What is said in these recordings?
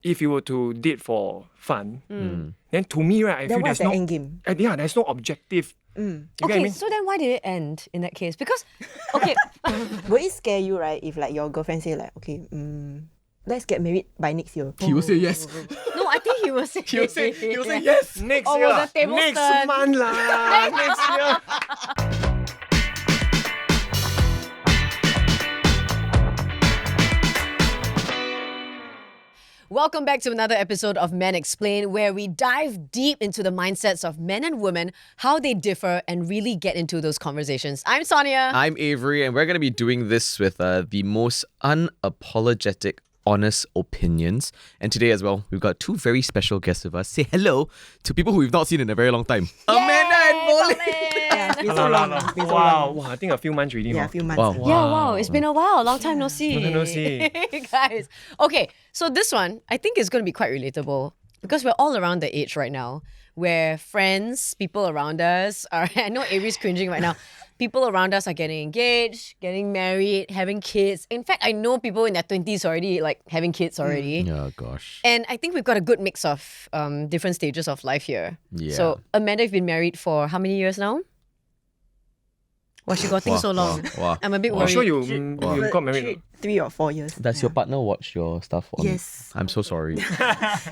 if you were to date for fun, then to me, right, I Then feel what's there's the no end game? there's no objective. You get what I Okay, mean? so then why did it end in that case? Because, okay, Will it scare you, right? If like your girlfriend say like, okay, let's get married by next year. He will say yes. no, I think he was saying... He will say yes. Next Oh, year, the table next turn. month lah, next year. Welcome back to another episode of Men Explain, where we dive deep into the mindsets of men and women, how they differ, and really get into those conversations. I'm Sonia. I'm Avery, and we're going to be doing this with the most unapologetic, honest opinions. And today as well, we've got two very special guests with us. Say hello to people who we've not seen in a very long time. Amanda and Bolin. Yeah, it's been so Hello, long. hello. It's been so Wow, long. wow, I think a few months already. Yeah, huh? a few months. Wow. already. Yeah, wow, it's been a while. Long time no see. Long time no see. Guys. Okay, so this one, I think is going to be quite relatable because we're all around the age right now where friends, people around us are, I know Avery's cringing right now, people around us are getting engaged, getting married, having kids. In fact, I know people in their 20s already, like having kids already. Oh, gosh. And I think we've got a good mix of different stages of life here. Yeah. So Amanda, you've been married for how many years now? Well, she got things so long. Wow. I'm a bit I'm worried. sure you got married. 3 or 4 years. Does your partner watch your stuff? Yes. I'm so sorry.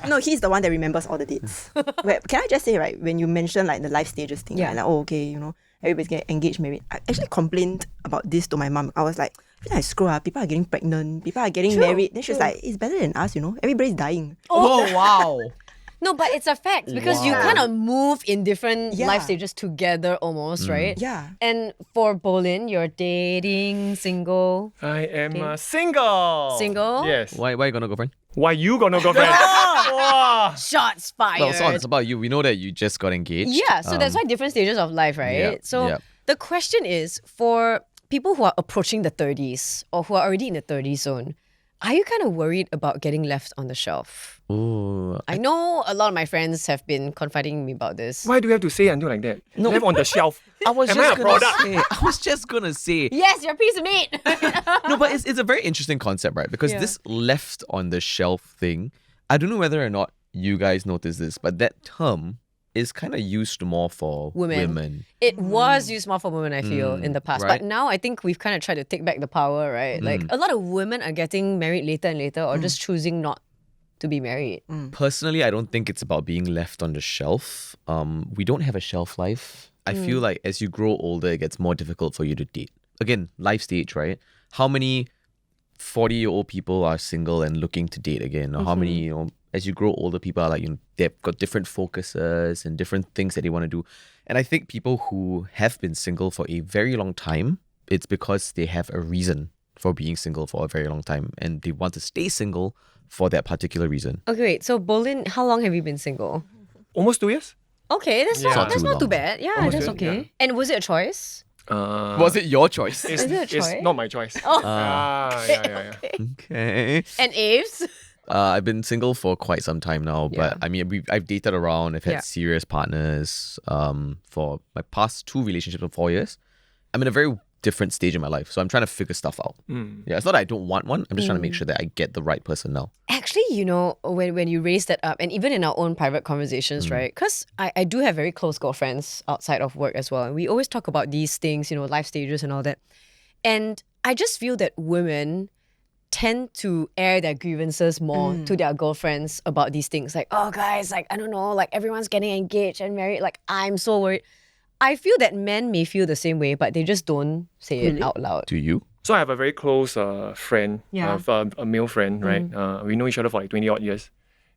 No, he's the one that remembers all the dates. Wait, can I just say, right, when you mentioned like the life stages thing, Yeah. right, like, oh, okay, you know, everybody's getting engaged, married. I actually complained about this to my mum. I was like, I feel like screw up, people are getting pregnant, people are getting married. Then she's like, it's better than us, you know, everybody's dying. Oh, wow. No, but it's a fact because you Wow. kind of move in different Yeah. life stages together almost, right? Yeah. And for Bolin, you're dating, single. I am single. Single? Yes. Why you got no girlfriend? Why you got no girlfriend? Wow. Shots fired. Well, Son, it's about you. We know that you just got engaged. Yeah, so that's why different stages of life, right? yeah, So yeah. the question is for people who are approaching the 30s or who are already in the 30 zone, are you kind of worried about getting left on the shelf? Ooh. I know a lot of my friends have been confiding me about this. Why do you have to say until like that? Left on the shelf. I was Am I just a gonna product? say. I was just gonna say. Yes, you're a piece of meat. No, but it's a very interesting concept, right? Because Yeah. this left on the shelf thing, I don't know whether or not you guys notice this, but that term is kind of used more for women. It was used more for women, I feel, in the past. right. But now I think we've kind of tried to take back the power, right? Like a lot of women are getting married later and later or just choosing not to be married. Personally, I don't think it's about being left on the shelf. We don't have a shelf life. I feel like as you grow older, it gets more difficult for you to date. Again, life stage, right? How many 40-year-old people are single and looking to date again? Or how many, you know, as you grow older, people are like, you know, they've got different focuses and different things that they want to do. And I think people who have been single for a very long time, it's because they have a reason for being single for a very long time and they want to stay single for that particular reason. Okay, wait. So, Bolin, how long have you been single? Almost 2 years. Okay, that's Yeah. not, that's Too not too long. bad. Yeah, Almost that's two, okay. yeah. And was it a choice? Was it your choice? It's, Is it a it's choice? not my choice. Oh. Yeah. Okay. And Aves? I've been single for quite some time now, but Yeah. I mean, I've dated around. I've had Yeah. serious partners for my past 2 relationships of 4 years. I'm in a very different stage in my life, so I'm trying to figure stuff out. Yeah, it's not that I don't want one. I'm just trying to make sure that I get the right person now. Actually, you know, when you raise that up, and even in our own private conversations, right? Because I do have very close girlfriends outside of work as well. And we always talk about these things, you know, life stages and all that. And I just feel that women tend to air their grievances more to their girlfriends about these things. Like, oh, guys, like, I don't know, like everyone's getting engaged and married. Like, I'm so worried. I feel that men may feel the same way, but they just don't say it out loud. Do you? So I have a very close friend, Yeah. a male friend, right? We know each other for like 20 odd years.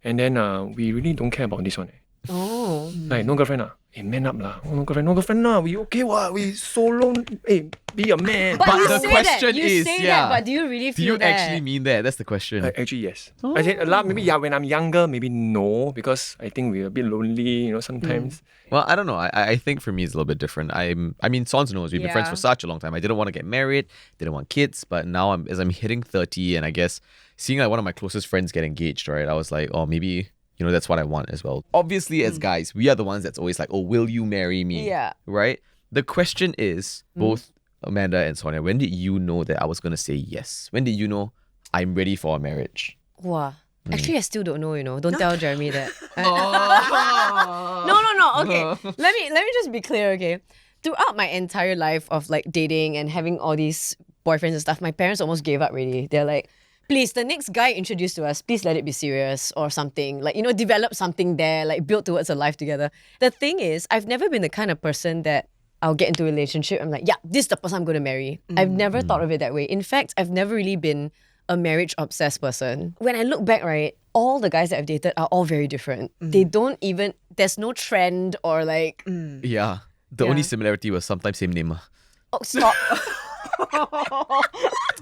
And then we really don't care about this one. Oh. Like, no girlfriend lah. Hey, man up lah. Oh, no girlfriend lah. We okay what? We solo. Hey, be a man. But you the say question that, you is, say yeah. that, but do you really Do feel you that? actually mean that? That's the question. Actually, yes. I said maybe when I'm younger, maybe no, because I think we're a bit lonely, you know, sometimes. Well, I don't know. I think for me it's a little bit different. I mean, Sons knows we've been friends Yeah. for such a long time. I didn't want to get married, didn't want kids, but now as I'm hitting 30, and I guess seeing like one of my closest friends get engaged, right? I was like, oh, maybe, you know, that's what I want as well. Obviously, as guys, we are the ones that's always like, oh, will you marry me? Yeah. Right? The question is, both Amanda and Sonia, when did you know that I was going to say yes? When did you know I'm ready for a marriage? Wow. Actually, I still don't know, Don't tell Jeremy that. No. Okay. Let me just be clear, okay? Throughout my entire life of like dating and having all these boyfriends and stuff, my parents almost gave up really. They're like, please, the next guy introduced to us, please let it be serious or something. Like, develop something there, like build towards a life together. The thing is, I've never been the kind of person that I'll get into a relationship. I'm like, yeah, this is the person I'm going to marry. I've never thought of it that way. In fact, I've never really been a marriage obsessed person. When I look back, right, all the guys that I've dated are all very different. They don't even, there's no trend or like, Yeah. The only similarity was sometimes same name. oh, stop.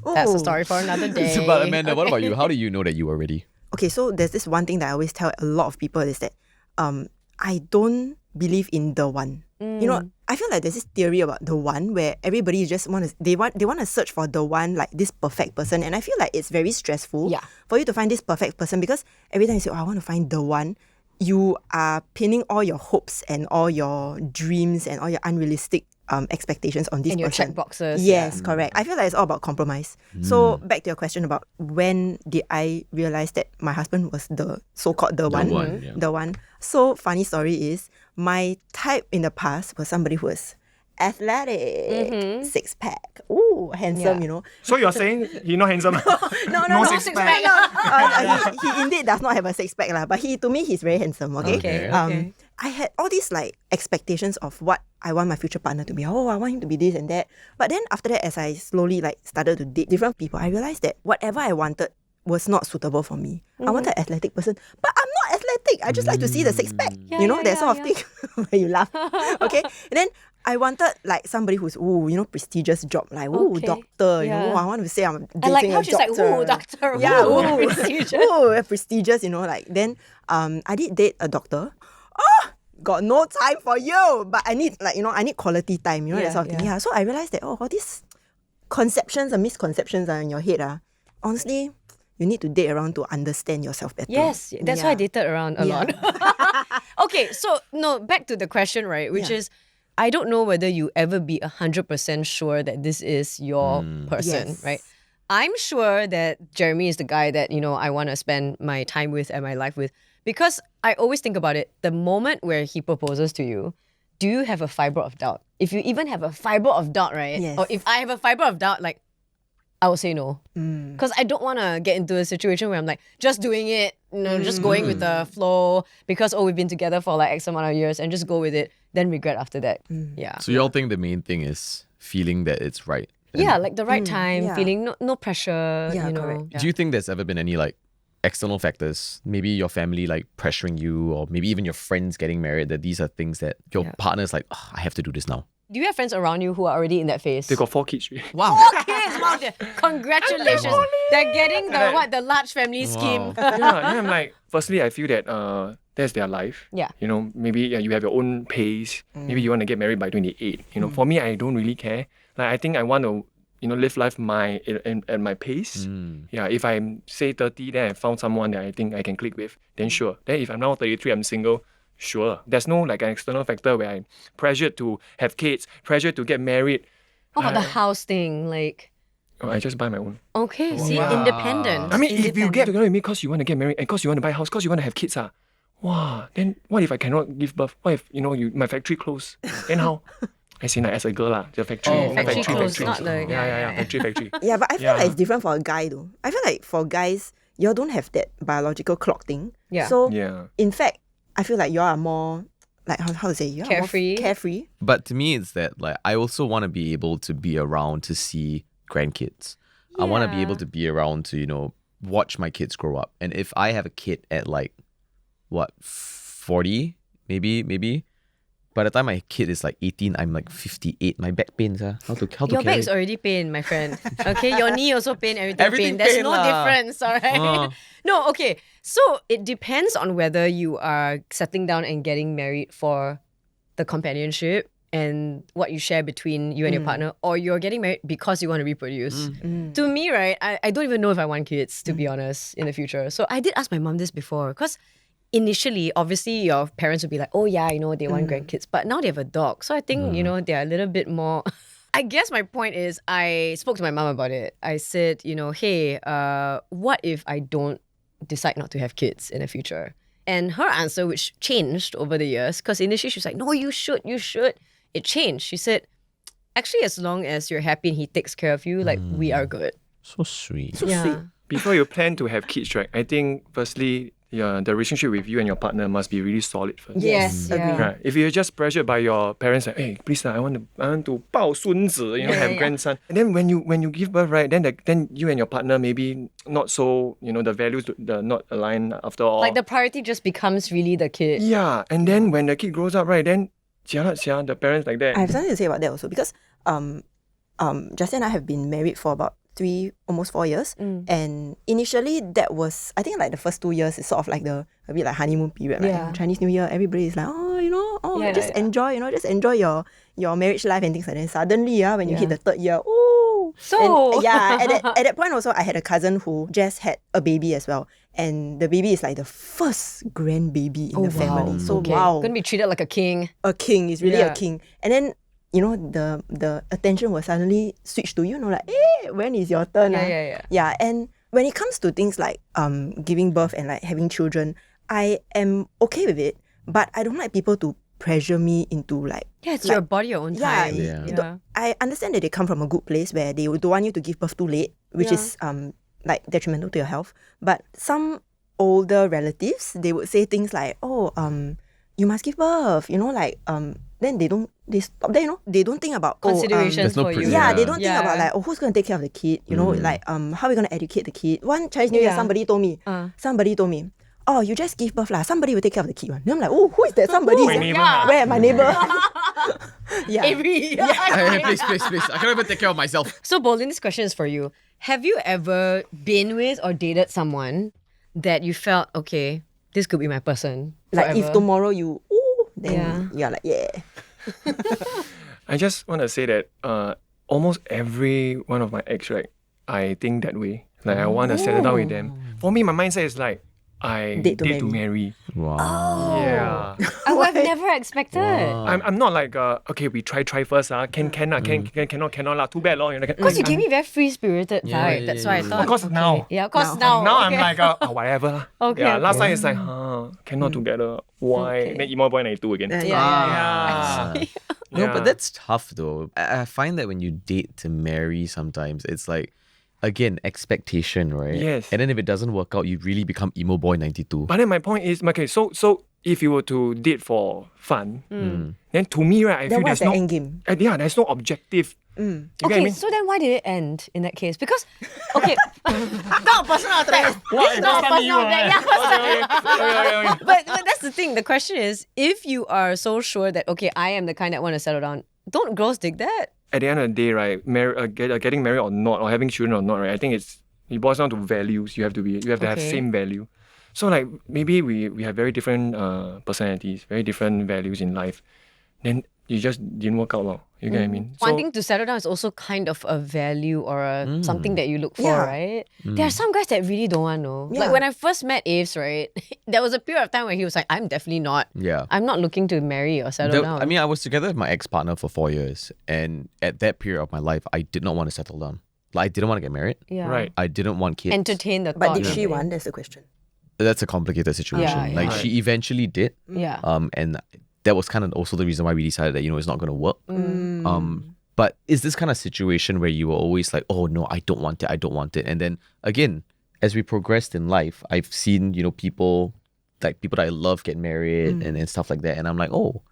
That's a story for another day. But Amanda, what about you? How do you know that you are ready? Okay, so there's this one thing that I always tell a lot of people is that I don't believe in the one. I feel like there's this theory about the one where everybody just want to search for the one, like this perfect person, and I feel like it's very stressful for you to find this perfect person, because every time you say, I want to find the one, you are pinning all your hopes and all your dreams and all your unrealistic expectations on this and your person. check boxes. Yes, correct. I feel like it's all about compromise. So back to your question about when did I realize that my husband was the so-called the one. The one. So funny story is, my type in the past was somebody who was athletic, six-pack, ooh, handsome, So you're saying he not handsome? No, six-pack. He indeed does not have a six-pack lah, but to me, he's very handsome, okay? Okay. I had all these like expectations of what I want my future partner to be. Oh, I want him to be this and that. But then after that, as I slowly like started to date different people, I realized that whatever I wanted was not suitable for me. I wanted an athletic person, but I'm not athletic. I just like to see the six-pack, that sort of thing. Where you laugh. Okay? And then I wanted like somebody who's, prestigious job, like, doctor, I want to say I'm dating I like how a she's like, doctor. doctor, Yeah, prestigious. Prestigious, like, then I did date a doctor. Got no time for you, but I need I need quality time, that sort of thing. Yeah, so I realized that, all these conceptions and misconceptions are in your head. Honestly, you need to date around to understand yourself better. Yes, that's why I dated around a lot. Okay, so no, back to the question, right? Which is, I don't know whether you ever be 100% sure that this is your person, Yes. right? I'm sure that Jeremy is the guy that, I want to spend my time with and my life with, because I always think about it, the moment where he proposes to you, do you have a fiber of doubt? If you even have a fiber of doubt, right? Yes. Or if I have a fiber of doubt, like, I will say no. Because I don't want to get into a situation where I'm like, just doing it, just going with the flow because, we've been together for like X amount of years and just go with it, then regret after that. Yeah. So y'all think the main thing is feeling that it's right? Yeah, like the right time, yeah. feeling no pressure, Yeah, correct. Do you think there's ever been any like external factors, maybe your family like pressuring you, or maybe even your friends getting married, that these are things that your partner's like, I have to do this now? Do you have friends around you who are already in that phase? They got 4 kids. Wow. Kids, wow, congratulations. They're getting the large family scheme. And I'm like, firstly, I feel that that's their life. Yeah. Maybe you have your own pace. Maybe you want to get married by 28. For me, I don't really care. Like, I think I want to, live life at my pace. Yeah, if I'm say 30, then I found someone that I think I can click with, then sure. Then if I'm now 33, I'm single, sure. There's no like an external factor where I'm pressured to have kids, pressured to get married. What about the house thing? Like, I just buy my own. okay, see, independent. I mean, if you get together with me because you want to get married and because you want to buy a house, because you want to have kids, then what if I cannot give birth? What if, my factory closed? Then how? I see as a girl, the factory. Factory closed, not the... Factory. Yeah, but I feel like it's different for a guy though. I feel like for guys, y'all don't have that biological clock thing. Yeah. So, Yeah. in fact, I feel like y'all are more, like, how to say? Y'all are more Carefree. Carefree. But to me, it's that like I also want to be able to be around to see grandkids. I want to be able to be around to, watch my kids grow up. And if I have a kid at like, 40, maybe. By the time my kid is like 18, I'm like 58. My back pains. How to Your carry? back's already pain, my friend. Okay, your knee also pain, Everything pain. There's pain no lah. difference, alright? No, okay. So it depends on whether you are settling down and getting married for the companionship and what you share between you and your partner, or you're getting married because you want to reproduce. To me, right, I don't even know if I want kids, to be honest, in the future. So I did ask my mom this before, because initially, obviously, your parents would be like, oh yeah, they want grandkids. But now they have a dog. So I think, they're a little bit more... I guess my point is, I spoke to my mom about it. I said, hey, what if I don't decide not to have kids in the future? And her answer, which changed over the years, because initially she was like, no, you should. It changed. She said, actually, as long as you're happy and he takes care of you, like, we are good. So sweet. So Yeah. sweet. Before you plan to have kids, right? I think firstly, the relationship with you and your partner must be really solid first. Yes. agree. Yeah. Right. If you're just pressured by your parents, like, hey, please, I want to 抱孙子, have grandson. And then when you give birth, right, then you and your partner maybe not so, the values the not aligned after all. Like the priority just becomes really the kid. Yeah, and then when the kid grows up, right, then the parents like that. I have something to say about that also because Justin and I have been married for about almost 4 years. And initially that was, I think like the first 2 years is sort of like a bit like honeymoon period. Like Yeah. Chinese New Year, everybody is like, Yeah, enjoy, just enjoy your marriage life and things like that. Suddenly, when you hit Yeah. the 3rd year, oh. So- And, at that point also, I had a cousin who just had a baby as well. And the baby is like the first grandbaby in the family. So Okay. wow. Gonna be treated like a king. A king is really Yeah. a king. And then the attention will suddenly switch to you, like, hey, when is your turn? Yeah. Yeah, and when it comes to things like giving birth and like having children, I am okay with it, but I don't like people to pressure me into like Yeah, it's your body, your own time. Yeah. I understand that they come from a good place where they don't want you to give birth too late, which is like detrimental to your health. But some older relatives, they would say things like, you must give birth, then they stop there, they don't think about Considerations There's no for you. pre- yeah, Yeah. they don't think about like, who's going to take care of the kid? Like, how are we going to educate the kid? One Chinese New Year, Yeah. somebody told me, oh, you just give birth lah. Somebody will take care of the kid. One. Then I'm like, oh, who is that somebody? My neighbor. Yeah. Where? My neighbor. yeah. Avery. Hey, please. I can't even take care of myself. So, Bolin, this question is for you. Have you ever been with or dated someone that you felt, okay, this could be my person Like if forever? tomorrow you, then you're like, yeah. I just want to say that almost every one of my ex, right, I think that way. Like I want to settle down with them. For me, my mindset is like I Date to date to marry. Wow. Yeah. I would have never expected. I'm not like okay, we try first. Cannot lah. Too bad lor. Because you gave me very free-spirited vibe. That's why I thought. Of course now. Yeah, of course now. Now I'm okay. like whatever lah. Okay, Yeah. okay. Last time it's like cannot together. Why? Okay. Then emo boy 92 again. Yeah. No, Yeah. but that's tough though. I find that when you date to marry, sometimes it's like, again, expectation, right? Yes. And then if it doesn't work out, you really become emo boy 92. But then my point is, okay, so if you were to date for fun, then to me, right, I Then feel what's there's the no end game? there's no objective. You get what I Okay, mean? so then why did it end in that case? Because, okay, not a personal attack. What? It's not a personal attack. Yeah, Okay. but that's the thing. The question is, if you are so sure that, okay, I am the kind that want to settle down, don't girls dig that? At the end of the day, right, getting married or not, or having children or not, right, I think it boils down to values. You have to have Okay. same value. So like maybe we have very different personalities, very different values in life. Then you just didn't work out well. You get what I mean? So, Wanting to settle down is also kind of a value or something that you look for, Yeah. right? There are some guys that really don't want to. Yeah. Like when I first met Aves, right, there was a period of time where he was like, I'm definitely not. Yeah. I'm not looking to marry or settle down. I mean, I was together with my ex-partner for 4 years. And at that period of my life, I did not want to settle down. Like, I didn't want to get married. yeah. right. I didn't want kids. Entertain the But thought. did she of it. want? That's the question. That's a complicated situation. Yeah, Like, yeah. she eventually did. Yeah. And that was kind of also the reason why we decided that, it's not going to work. But is this kind of situation where you were always like, oh no, I don't want it. And then again, as we progressed in life, I've seen, people that I love get married and stuff like that. And I'm like, oh,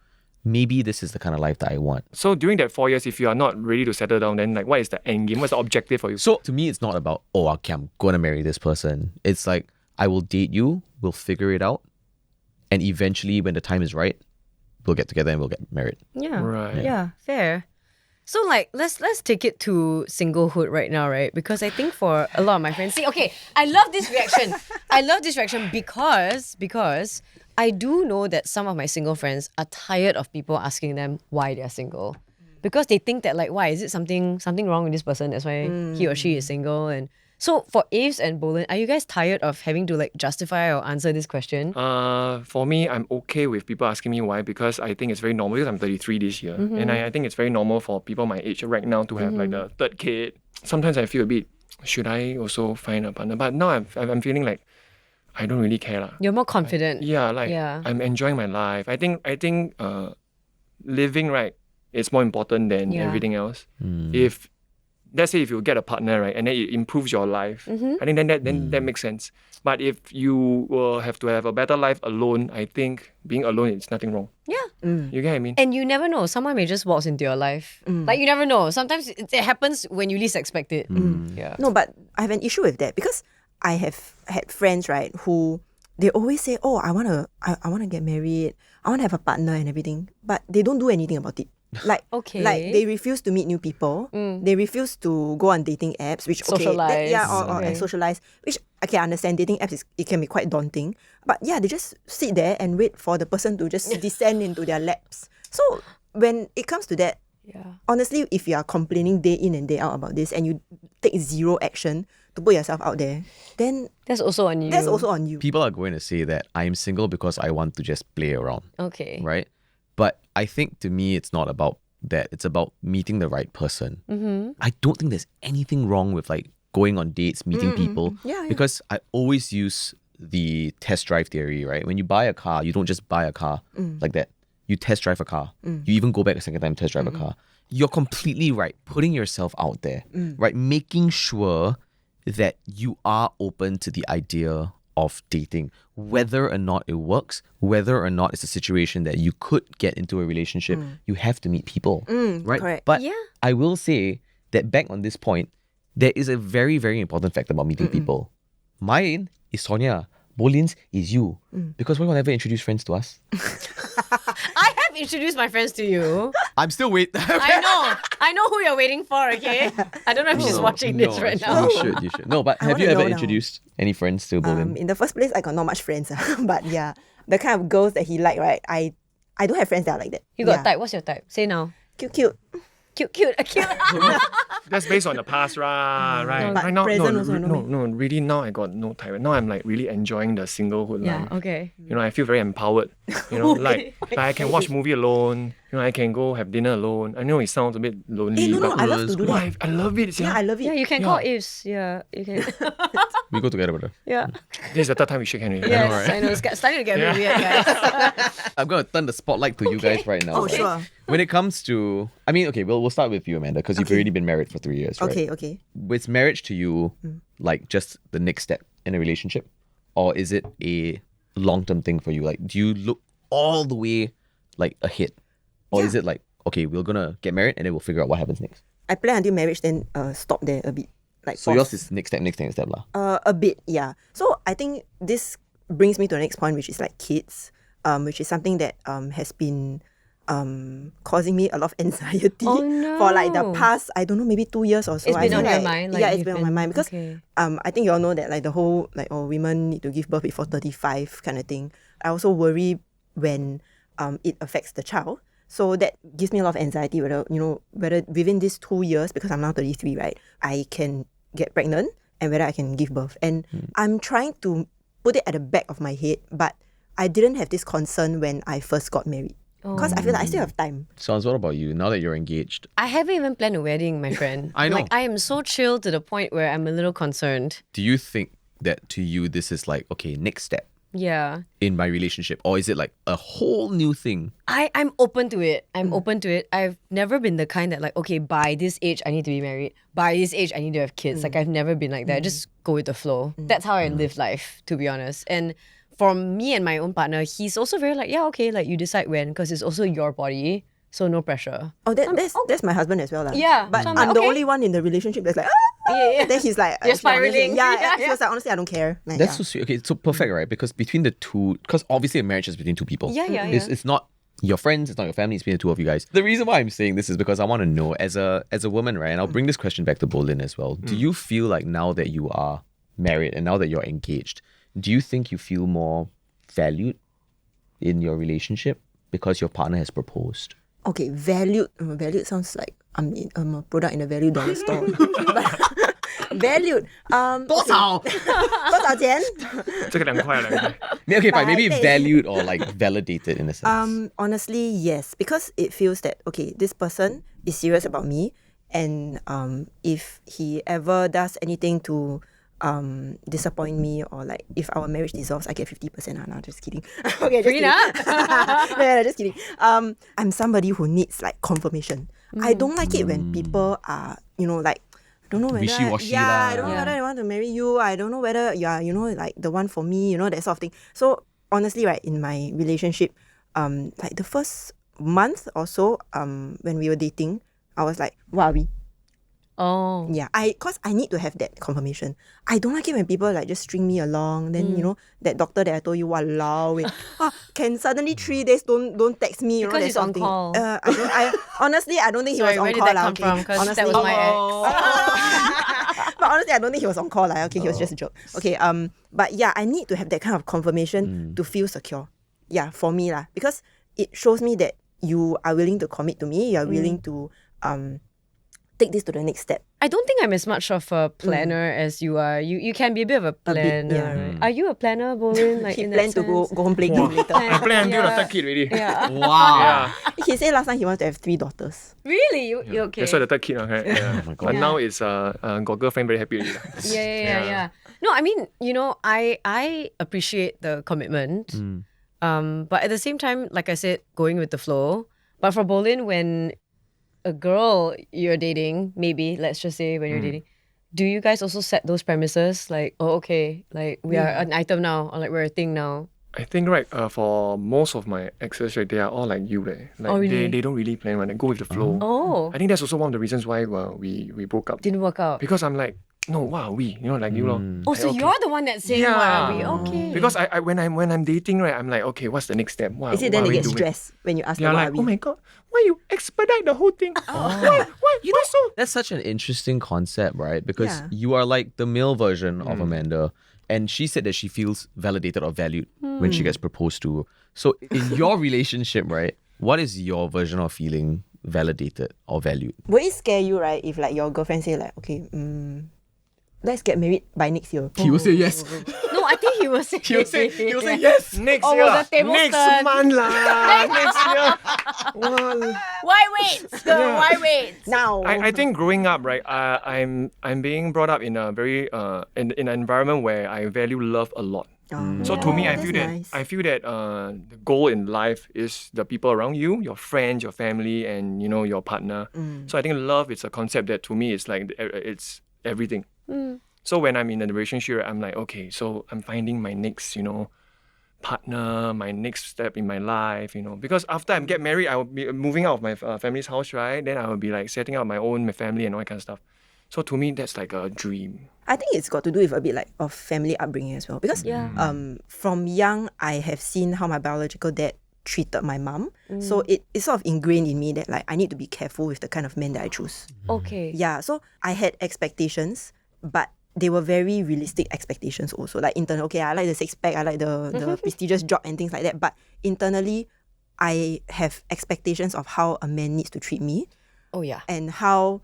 maybe this is the kind of life that I want. So during that 4 years, if you are not ready to settle down, then like what is the end game? What's the objective for you? So to me, it's not about, oh, okay, I'm going to marry this person. It's like, I will date you, we'll figure it out. And eventually, when the time is right, we'll get together and we'll get married. Yeah. Right. Yeah, fair. So like let's take it to singlehood right now, right? Because I think for a lot of my friends, see, okay, I love this reaction. I love this reaction because I do know that some of my single friends are tired of people asking them why they're single. Because they think that like, why is it something wrong with this person? That's why he or she is single. And so for Aves and Bolin, are you guys tired of having to like justify or answer this question? For me, I'm okay with people asking me why because I think it's very normal because I'm 33 this year. And I think it's very normal for people my age right now to have like the third kid. Sometimes I feel a bit, should I also find a partner? But now I'm feeling like I don't really care lah. You're more confident. Yeah, like Yeah. I'm enjoying my life. I think living right is more important than Yeah. everything else. If let's say if you get a partner, right, and then it improves your life, I think then that makes sense. But if you will have to have a better life alone, I think being alone is nothing wrong. Yeah. You get what I mean? And you never know. Someone may just walk into your life. Like, you never know. Sometimes it happens when you least expect it. Yeah. No, but I have an issue with that because I have had friends, right, who they always say, "Oh, I wanna get married. I wanna have a partner and everything," but they don't do anything about it. Like, Okay. like they refuse to meet new people. They refuse to go on dating apps, which Socialize. or socialize. Which I can understand. Dating apps it can be quite daunting, but yeah, they just sit there and wait for the person to just descend into their laps. So when it comes to that, Yeah. honestly, if you are complaining day in and day out about this, and you take zero action to put yourself out there, then That's also on you. that's also on you. People are going to say that I am single because I want to just play around, Okay. right? But I think to me, it's not about that. It's about meeting the right person. I don't think there's anything wrong with like going on dates, meeting people. Yeah, yeah. Because I always use the test drive theory, right? When you buy a car, you don't just buy a car like that. You test drive a car. You even go back a second time, test drive a car. You're completely right. Putting yourself out there, right? Making sure that you are open to the idea of dating, whether or not it works, whether or not it's a situation that you could get into a relationship, you have to meet people, right? correct. But Yeah. I will say that back on this point, there is a very, very important fact about meeting people. Mine is Sonia. Bolin's is you. Because why will never introduce friends to us? I have introduced my friends to you. I'm still waiting. I know who you're waiting for, okay? I don't know if she's watching this right now. You should. No, but have you wanna ever know now. introduced any friends to Bolin? In the first place, I got not much friends, but yeah, the kind of girls that he like, right? I don't have friends that are like that. You got yeah. type. What's your type? Say now. Cute. Cute. That's based on the past, right? But Right now, present also, really now I got no type. Now I'm like really enjoying the singlehood life. Okay. You know, I feel very empowered. You know, like I can watch movie alone. You know, I can go have dinner alone. I know it sounds a bit lonely, No, but I love to do that. I love it. Yeah, I love it. Yeah, you can call ifs. Yeah, you can. We go together, brother. Yeah. This is the third time we shake hands. already. Yes, I know. It's starting to get a bit weird, guys. I'm going to turn the spotlight to you guys right now. Oh, right? sure. When it comes to, I mean, okay, we'll start with you, Amanda, because you've already been married for 3 years, right? Okay. Was marriage to you like just the next step in a relationship? Or is it a long-term thing for you? Like, do you look all the way like ahead? Or is it like, okay, we're going to get married and then we'll figure out what happens next? I plan until marriage, then stop there a bit. Like So pause. yours is next step lah. A bit, yeah. So I think this brings me to the next point, which is like kids, which is something that has been causing me a lot of anxiety Oh, no. for like the past, I don't know, maybe 2 years or so. It's I been feel on your like- mind, like yeah, it's you've been on my been- mind because okay. I think you all know that like the whole like women need to give birth before 35 kind of thing. I also worry when it affects the child. So that gives me a lot of anxiety whether within these 2 years, because I'm now 33, right, I can get pregnant and whether I can give birth. And I'm trying to put it at the back of my head, but I didn't have this concern when I first got married. Because I feel like I still have time. Sounds, what about you? Now that you're engaged, I haven't even planned a wedding, my friend. I know. Like, I am so chill to the point where I'm a little concerned. do you think that to you this is like, okay, next step Yeah. in my relationship? Or is it like a whole new thing? I'm open to it. I'm open to it. I've never been the kind that like, okay, by this age I need to be married. By this age I need to have kids. Like, I've never been like that. I just go with the flow. That's how I live life, to be honest. And for me and my own partner, he's also very like, yeah, okay, like you decide when, because it's also your body, so no pressure. Oh, that's my husband as well. Lah. Yeah, But so I'm I'm like, the okay. only one in the relationship that's like, Yeah. Then he's like, You're actually, honestly, spiraling. Yeah, Yeah, he was like, honestly, I don't care. Like, That's yeah. so sweet. Okay, so perfect, right? Because between the two, because obviously a marriage is between two people. Yeah. It's not your friends, it's not your family, it's between the two of you guys. The reason why I'm saying this is because I want to know, as a woman, right? And I'll bring this question back to Bolin as well. Do you feel like now that you are married and now that you're engaged, do you think you feel more valued in your relationship because your partner has proposed? Okay, valued. Valued sounds like I'm a product in a value dollar store. But valued. 多少?多少钱? 这个2块2块。 Okay, fine. Maybe I think- valued or like validated in a sense. Honestly, yes, because it feels that okay, this person is serious about me, and if he ever does anything to disappoint me, or like if our marriage dissolves, I get 50%. No, just kidding. Okay, just Prenup? kidding. No, just kidding. I'm somebody who needs like confirmation. I don't like it when people are, like, I don't know whether Wishy-washy I lah. don't know whether I want to marry you. I don't know whether you are, like the one for me, that sort of thing. So honestly, right, in my relationship, like the first month or so, when we were dating, I was like, what are we? Oh. Yeah, cause I need to have that confirmation. I don't like it when people like just string me along. Then that doctor that I told you, walao, can suddenly 3 days don't text me. Because that he's sort on of thing. call. Honestly, I don't think Sorry, he was where on did call. that come from? Because that was my ex. But honestly, I don't think he was on call. Okay, he was just a joke. Okay, but yeah, I need to have that kind of confirmation to feel secure. Yeah, for me lah, because it shows me that you are willing to commit to me. You are willing to take this to the next step. I don't think I'm as much of a planner as you are. You can be a bit of a planner. yeah. Right? Are you a planner, Bolin? Like He in planned that to sense? go home play game later. I plan until the Yeah. third kid already. Yeah. Wow. Yeah. He said last time he wants to have 3 daughters. Really? You okay? That's why the third kid, okay? Yeah. my God. But now it's got girlfriend very happy already. lah. Yeah. No, I mean, I appreciate the commitment. But at the same time, like I said, going with the flow. But for Bolin, when a girl you're dating, maybe let's just say when you're dating, do you guys also set those premises like, oh, okay, like we are an item now, or like we're a thing now? I think right for most of my exes, right, they are all like you, right? Like Oh, really? they don't really plan, right? They go with the flow. Oh, I think that's also one of the reasons why we broke up. didn't work out. Because I'm like, no, wow, like you know. Oh, so okay. you're the one that's saying, Yeah. "Why are we okay?" Because I when I'm dating, right, I'm like, okay, what's the next step? Wow, Is it what then are they we get doing? stressed when you ask They're them like, what oh are we? my god, why you expedite the whole thing? Why so? That's such an interesting concept, right? Because Yeah. you are like the male version of Amanda, and she said that she feels validated or valued when she gets proposed to. So in your relationship, right, what is your version of feeling validated or valued? Will it scare you, right, if like your girlfriend say like, okay, let's get married by next year? He will say yes. No, I think he was saying. He will say yes. Next Oh, year, will the tables next turn? month lah, next year. Wow. Why wait? Why wait? Now. I think growing up, right, I'm being brought up in a very in an environment where I value love a lot. So to me, I that's feel nice. that the goal in life is the people around you, your friends, your family, and your partner. So I think love is a concept that to me is like it's everything. So when I'm in a relationship, I'm like, okay, so I'm finding my next, partner, my next step in my life, because after I get married, I will be moving out of my family's house, right? Then I will be like setting up my family and all that kind of stuff. So to me, that's like a dream. I think it's got to do with a bit like of family upbringing as well. Because from young, I have seen how my biological dad treated my mom. So it's sort of ingrained in me that like I need to be careful with the kind of men that I choose. Okay. Yeah, so I had expectations, but they were very realistic expectations also. Like internal, okay, I like the six pack, I like the prestigious job and things like that. But internally, I have expectations of how a man needs to treat me Oh yeah. and how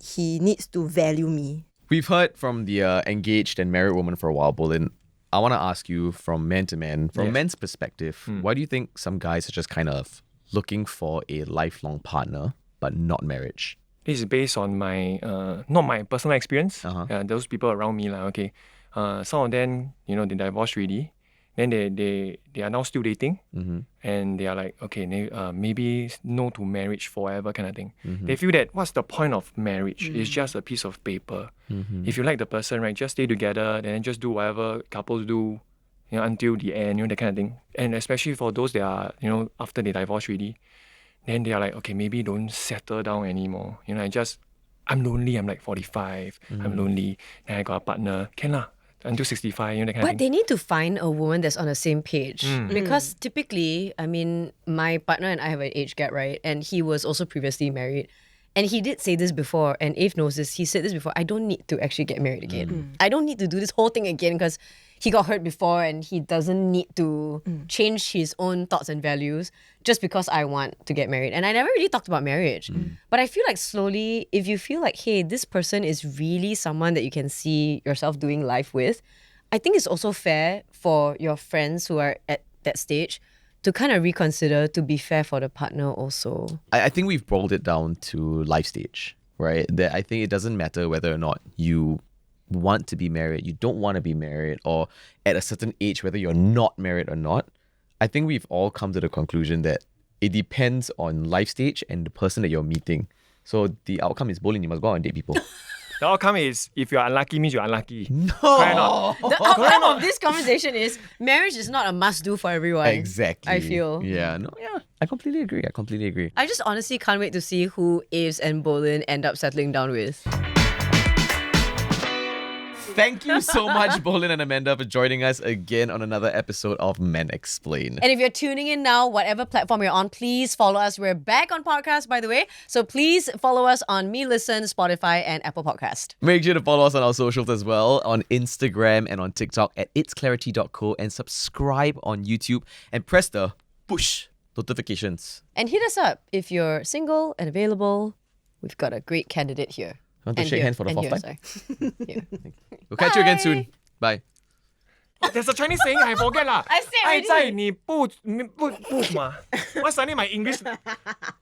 he needs to value me. We've heard from the engaged and married woman for a while, Bolin. I want to ask you from man to man, from men's perspective, why do you think some guys are just kind of looking for a lifelong partner but not marriage? This is based on my not my personal experience. Uh-huh. Those people around me, like okay, some of them, they divorced already. Then they are now still dating, and they are like, okay, maybe no to marriage forever kind of thing. They feel that what's the point of marriage? It's just a piece of paper. If you like the person, right, just stay together, then just do whatever couples do, until the end, that kind of thing. And especially for those that are, after they divorce already, then they are like, okay, maybe don't settle down anymore. I'm lonely. I'm like 45. I'm lonely. Then I got a partner. Can lah. Until 65, that kind of But thing. they need to find a woman that's on the same page. Because typically, I mean, my partner and I have an age gap, right? And he was also previously married. And he did say this before, and Ave knows this, he said this before, I don't need to actually get married again. I don't need to do this whole thing again because he got hurt before and he doesn't need to change his own thoughts and values just because I want to get married. And I never really talked about marriage. But I feel like slowly, if you feel like, hey, this person is really someone that you can see yourself doing life with, I think it's also fair for your friends who are at that stage to kind of reconsider to be fair for the partner also. I think we've boiled it down to life stage, right? That I think it doesn't matter whether or not you want to be married, you don't want to be married, or at a certain age, whether you're not married or not, I think we've all come to the conclusion that it depends on life stage and the person that you're meeting. So the outcome is, Bolin, you must go out and date people. The outcome is if you're unlucky means you're unlucky. No. Correct or not? The outcome of this conversation is marriage is not a must-do for everyone. Exactly. I feel. Yeah. No. Yeah. I completely agree. I just honestly can't wait to see who Aves and Bolin end up settling down with. Thank you so much, Bolin and Amanda, for joining us again on another episode of Men Explain. And if you're tuning in now, whatever platform you're on, please follow us. We're back on podcast, by the way. So please follow us on Me Listen, Spotify, and Apple Podcast. Make sure to follow us on our socials as well, on Instagram and on TikTok at itsclarity.co, and subscribe on YouTube and press the push notifications. And hit us up if you're single and available. We've got a great candidate here. Want to And shake here, hands for the and fourth here, time? sorry. Here. We'll catch you again Bye. soon. Bye. There's a Chinese saying I forget lah. I said 爱 already. 在你不嘛. Why suddenly my English?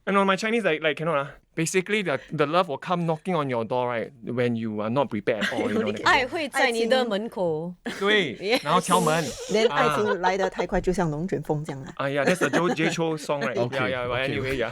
My Chinese like cannot lah. Basically, the love will come knocking on your door, right? When you are not prepared at all. that 爱会在你的门口。对，然后敲门。 Then 爱情来得太快，就像龙卷风这样啦。 Yeah, that's the J Cho song, right? Okay, yeah, but okay. anyway, yeah.